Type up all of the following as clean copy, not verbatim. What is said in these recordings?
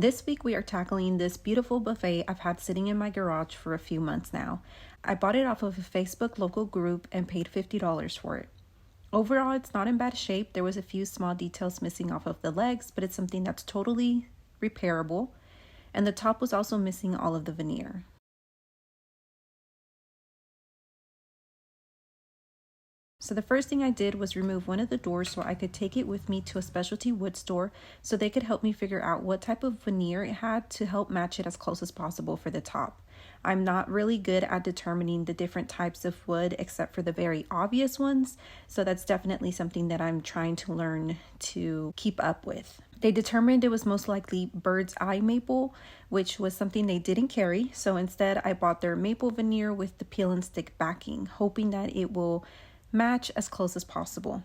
This week we are tackling this beautiful buffet I've had sitting in my garage for a few months now. I bought it off of a Facebook local group and paid $50 for it. Overall, it's not in bad shape. There was a few small details missing off of the legs, but it's something that's totally repairable. And the top was also missing all of the veneer. So the first thing I did was remove one of the doors so I could take it with me to a specialty wood store so they could help me figure out what type of veneer it had to help match it as close as possible for the top. I'm not really good at determining the different types of wood except for the very obvious ones, so that's definitely something that I'm trying to learn to keep up with. They determined it was most likely bird's eye maple, which was something they didn't carry, so instead I bought their maple veneer with the peel and stick backing, hoping that it will match as close as possible.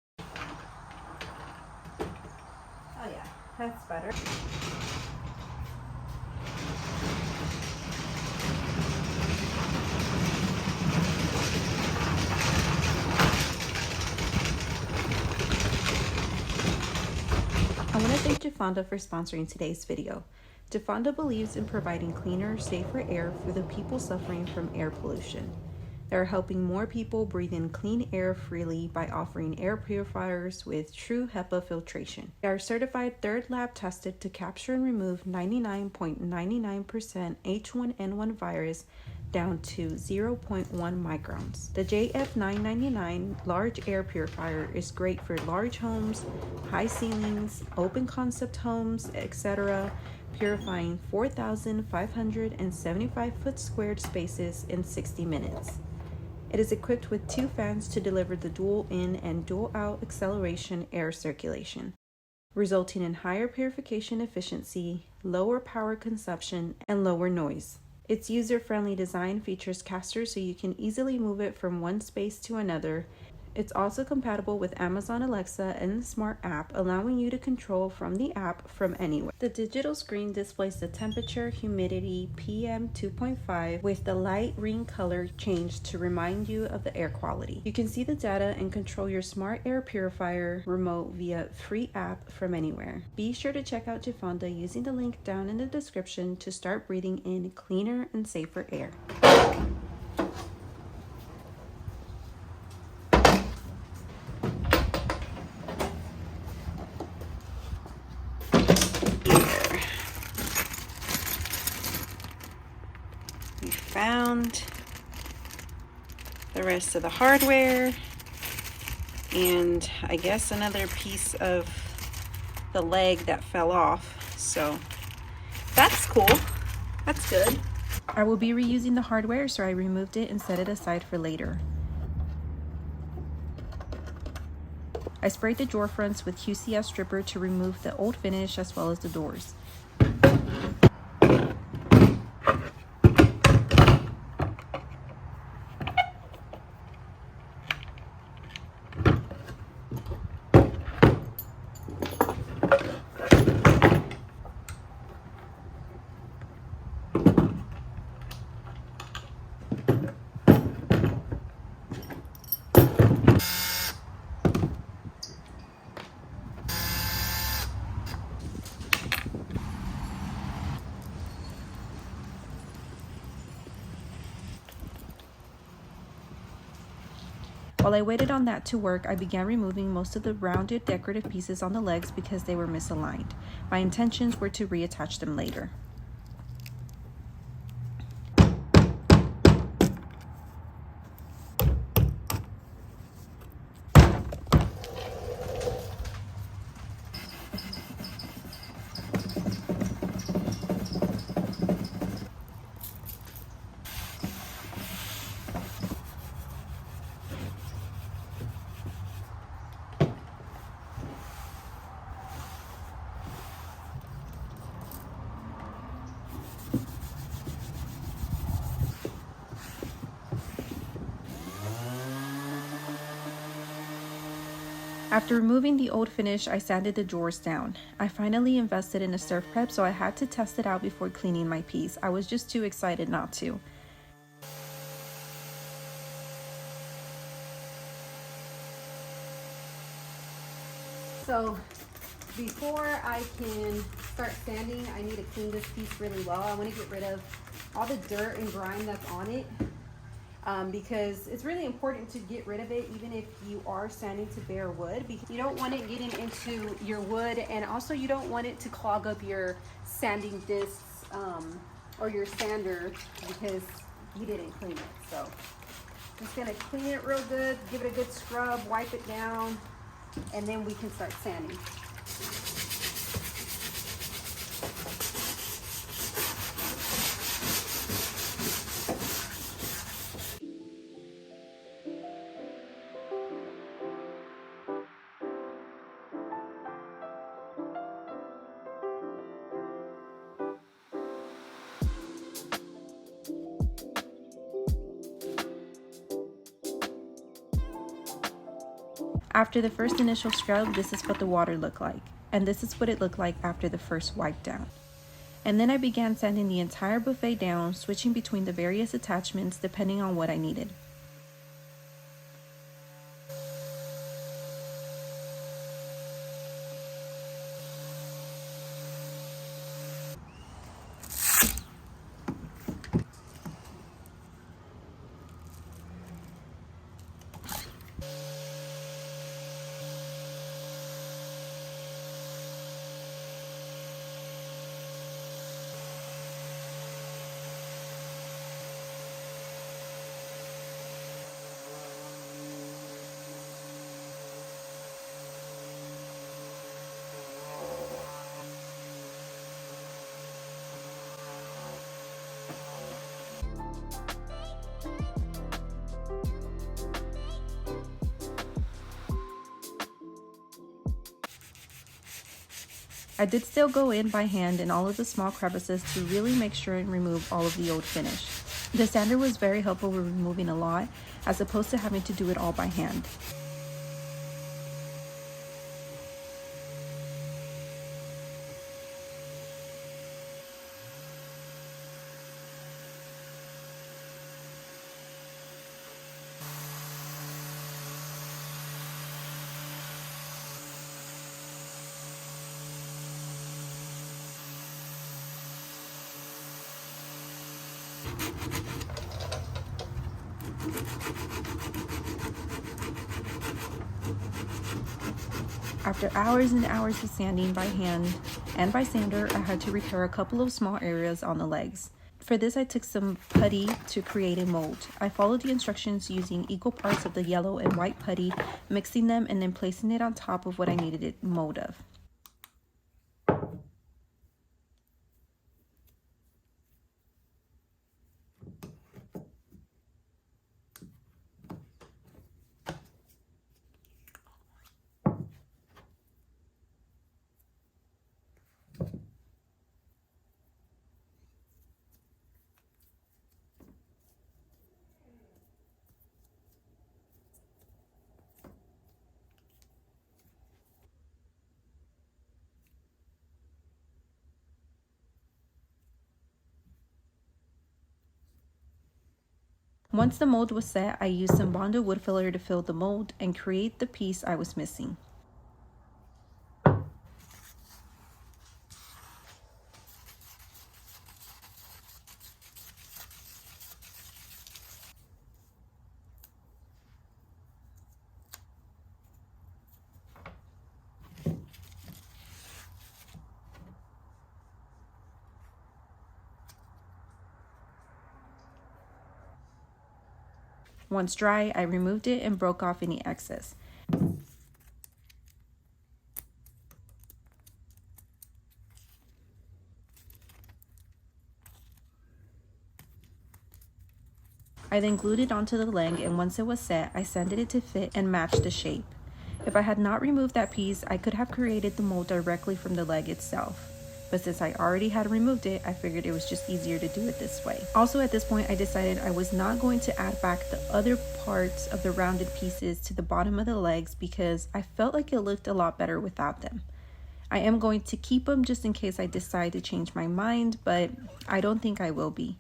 Oh yeah, that's better. I want to thank Fonda for sponsoring today's video. Fonda believes in providing cleaner, safer air for the people suffering from air pollution. They are helping more people breathe in clean air freely by offering air purifiers with true HEPA filtration. They are certified third lab tested to capture and remove 99.99% H1N1 virus down to 0.1 microns. The JF999 large air purifier is great for large homes, high ceilings, open concept homes, etc., purifying 4,575 foot squared spaces in 60 minutes. It is equipped with 2 fans to deliver the dual in and dual out acceleration air circulation, resulting in higher purification efficiency, lower power consumption, and lower noise. Its user-friendly design features casters so you can easily move it from one space to another. It's also compatible with Amazon Alexa and the Smart app, allowing you to control from the app from anywhere. The digital screen displays the temperature, humidity, PM 2.5 with the light ring color changed to remind you of the air quality. You can see the data and control your smart air purifier remote via free app from anywhere. Be sure to check out Fonda using the link down in the description to start breathing in cleaner and safer air. We found the rest of the hardware and I guess another piece of the leg that fell off, so that's cool. That's good. I will be reusing the hardware, so I removed it and set it aside for later. I sprayed the drawer fronts with QCS Stripper to remove the old finish as well as the doors. While I waited on that to work, I began removing most of the rounded decorative pieces on the legs because they were misaligned. My intentions were to reattach them later. After removing the old finish, I sanded the drawers down. I finally invested in a surf prep, so I had to test it out before cleaning my piece. I was just too excited not to. So before I can start sanding, I need to clean this piece really well. I want to get rid of all the dirt and grime that's on it, because it's really important to get rid of it even if you are sanding to bare wood, because you don't want it getting into your wood, and also you don't want it to clog up your sanding discs or your sander because you didn't clean it. So just gonna clean it real good, give it a good scrub, wipe it down, and then we can start sanding. After the first initial scrub, this is what the water looked like, and this is what it looked like after the first wipe down. And then I began sanding the entire buffet down, switching between the various attachments depending on what I needed. I did still go in by hand in all of the small crevices to really make sure and remove all of the old finish. The sander was very helpful with removing a lot, as opposed to having to do it all by hand. After hours and hours of sanding by hand and by sander, I had to repair a couple of small areas on the legs. For this, I took some putty to create a mold. I followed the instructions using equal parts of the yellow and white putty, mixing them and then placing it on top of what I needed it mold of. Once the mold was set, I used some Bondo wood filler to fill the mold and create the piece I was missing. Once dry, I removed it and broke off any excess. I then glued it onto the leg, and once it was set, I sanded it to fit and match the shape. If I had not removed that piece, I could have created the mold directly from the leg itself. But since I already had removed it, I figured it was just easier to do it this way. Also, at this point, I decided I was not going to add back the other parts of the rounded pieces to the bottom of the legs because I felt like it looked a lot better without them. I am going to keep them just in case I decide to change my mind, but I don't think I will be.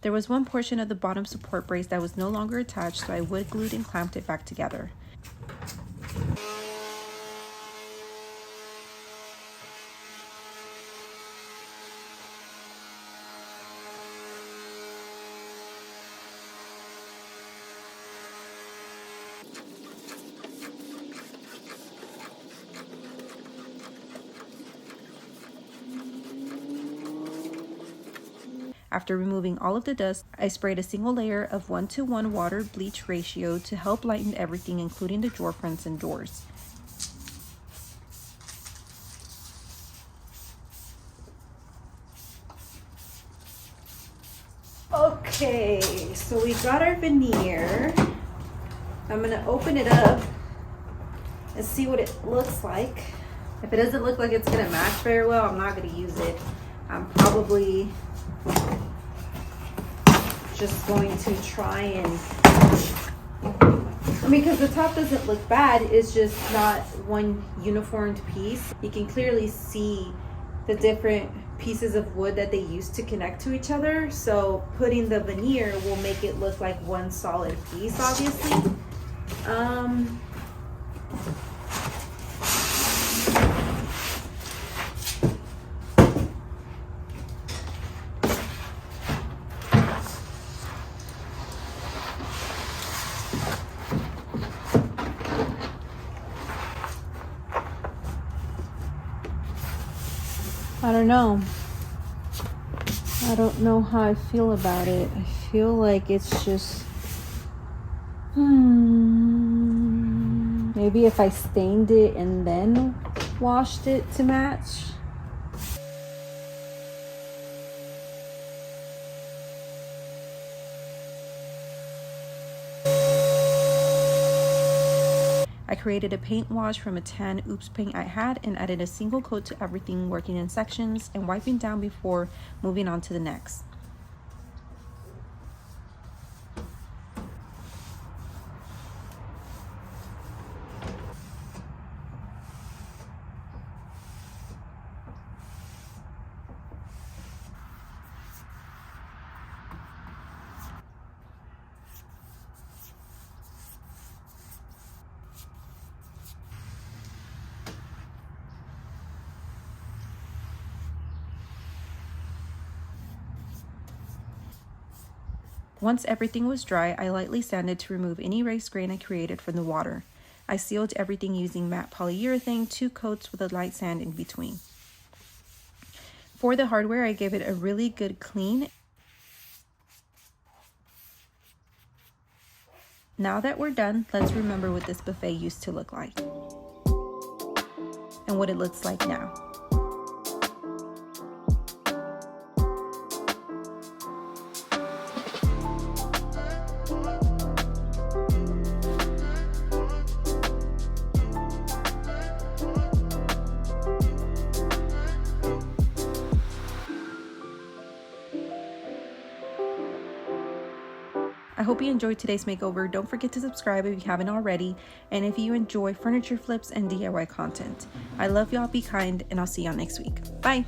There was one portion of the bottom support brace that was no longer attached, so I wood glued and clamped it back together. After removing all of the dust, I sprayed a single layer of 1:1 water bleach ratio to help lighten everything, including the drawer fronts and doors. Okay, so we got our veneer. I'm gonna open it up and see what it looks like. If it doesn't look like it's gonna match very well, I'm not gonna use it. I'm probably just going to try and, because the top doesn't look bad, it's just not one uniformed piece. You can clearly see the different pieces of wood that they used to connect to each other. So putting the veneer will make it look like one solid piece, obviously. I don't know. I don't know how I feel about it. I feel like it's just... Maybe if I stained it and then washed it to match. I created a paint wash from a tan oops paint I had and added a single coat to everything, working in sections and wiping down before moving on to the next. Once everything was dry, I lightly sanded to remove any raised grain I created from the water. I sealed everything using matte polyurethane, 2 coats with a light sand in between. For the hardware, I gave it a really good clean. Now that we're done, let's remember what this buffet used to look like and what it looks like now. I hope you enjoyed today's makeover. Don't forget to subscribe if you haven't already, and if you enjoy furniture flips and DIY content. I love y'all, be kind, and I'll see y'all next week. Bye!